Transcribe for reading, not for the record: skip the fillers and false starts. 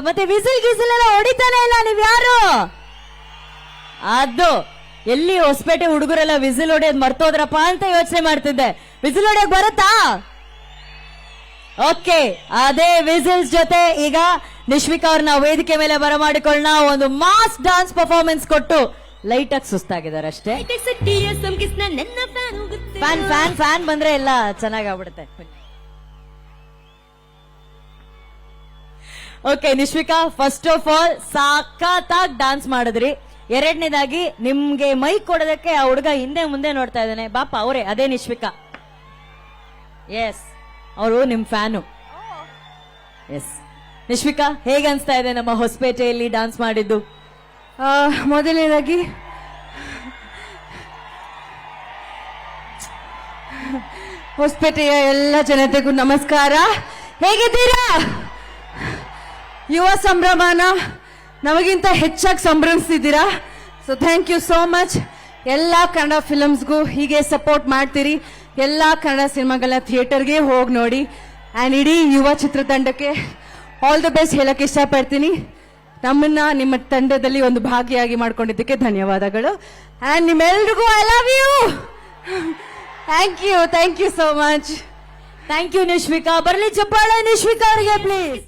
ಮತ್ತೆ ವಿಸಿಲ್ ಗಿಸಿಲ್ ಎಲ್ಲ ಹೊಡಿತಾನೆ ಇಲ್ಲ, ನೀವ್ ಯಾರು? ಅದು ಎಲ್ಲಿ ಹೊಸಪೇಟೆ ಹುಡುಗರೆಲ್ಲ ವಿಸಿಲ್ ಹೊಡೆಯೋದ್ ಮರ್ತೋದ್ರಪ್ಪ ಅಂತ ಯೋಚನೆ ಮಾಡ್ತಿದ್ದೆ. ವಿಸಿಲ್ ಹೊಡೆಯಕ್ ಬರುತ್ತಾ? ಓಕೆ, ಅದೇ ವಿಸಿಲ್ಸ್ ಜೊತೆ ಈಗ ನಿಶ್ವಿಕಾ ಅವ್ರನ್ನ ವೇದಿಕೆ ಮೇಲೆ ಬರಮಾಡಿಕೊಳ್ಳೋಣ. ಒಂದು ಮಾಸ್ ಡಾನ್ಸ್ ಪರ್ಫಾರ್ಮೆನ್ಸ್ ಕೊಟ್ಟು ಲೈಟ್ ಆಗಿ ಸುಸ್ತಾಗಿದ್ದಾರೆ ಅಷ್ಟೇ. ಫ್ಯಾನ್ ಫ್ಯಾನ್ ಫ್ಯಾನ್ ಬಂದ್ರೆ ಎಲ್ಲ ಚೆನ್ನಾಗಾಗ್ಬಿಡುತ್ತೆ. Okay Nishvika, first of all ಸಾಕತ್ತಾಗಿ ಡಾನ್ಸ್ ಮಾಡಿದ್ರಿ. ಎರಡನೇದಾಗಿ ನಿಮ್ಗೆ ಮೈಕ್ ಕೊಡೋದಕ್ಕೆ ಆ ಹುಡುಗ ಹಿಂದೆ ಮುಂದೆ ನೋಡ್ತಾ ಇದ್ದಾನೆ. ಬಾಪ ಅವರೇ, ಅದೇ ನಿಶ್ವಿಕಾ. ಎಸ್, ಅವರು ನಿಮ್ ಫ್ಯಾನು. ಎಸ್ ನಿಶ್ವಿಕಾ, ಹೇಗೆ ಅನ್ಸ್ತಾ ಇದೆ ನಮ್ಮ ಹೊಸಪೇಟೆಯಲ್ಲಿ ಡಾನ್ಸ್ ಮಾಡಿದ್ದು? ಮೊದಲನೇದಾಗಿ ಹೊಸಪೇಟೆಯ ಎಲ್ಲ ಜನತೆಗೂ ನಮಸ್ಕಾರ. ಹೇಗಿದ್ದೀರಾ? ಯುವ ಸಂಭ್ರಮನ ನಮಗಿಂತ ಹೆಚ್ಚಾಗಿ ಸಂಭ್ರಮಿಸ್ತಿದ್ದೀರಾ. So thank you so much. ಎಲ್ಲ ಕನ್ನಡ ಫಿಲಮ್ಸ್ಗೂ ಹೀಗೆ ಸಪೋರ್ಟ್ ಮಾಡ್ತೀರಿ. ಎಲ್ಲ ಕನ್ನಡ ಸಿನಿಮಾಗಳ ಥಿಯೇಟರ್ಗೆ ಹೋಗಿ ನೋಡಿ. ಆ್ಯಂಡ್ ಇಡೀ ಯುವ ಚಿತ್ರತಂಡಕ್ಕೆ ಆಲ್ ದ ಬೆಸ್ಟ್ ಹೇಳಕ್ಕೆ ಇಷ್ಟಪಡ್ತೀನಿ. ನಮ್ಮನ್ನ ನಿಮ್ಮ ತಂಡದಲ್ಲಿ ಒಂದು ಭಾಗಿಯಾಗಿ ಮಾಡ್ಕೊಂಡಿದ್ದಕ್ಕೆ ಧನ್ಯವಾದಗಳು. ಆ್ಯಂಡ್ ನಿಮ್ಮೆಲ್ರಿಗೂ I love you. Thank you so much. Thank you Nishvika. ಬರ್ಲಿ ಚಪ್ಪಾಳೆ ನಿಶ್ವಿಕಾ ಅವರಿಗೆ ಪ್ಲೀಸ್.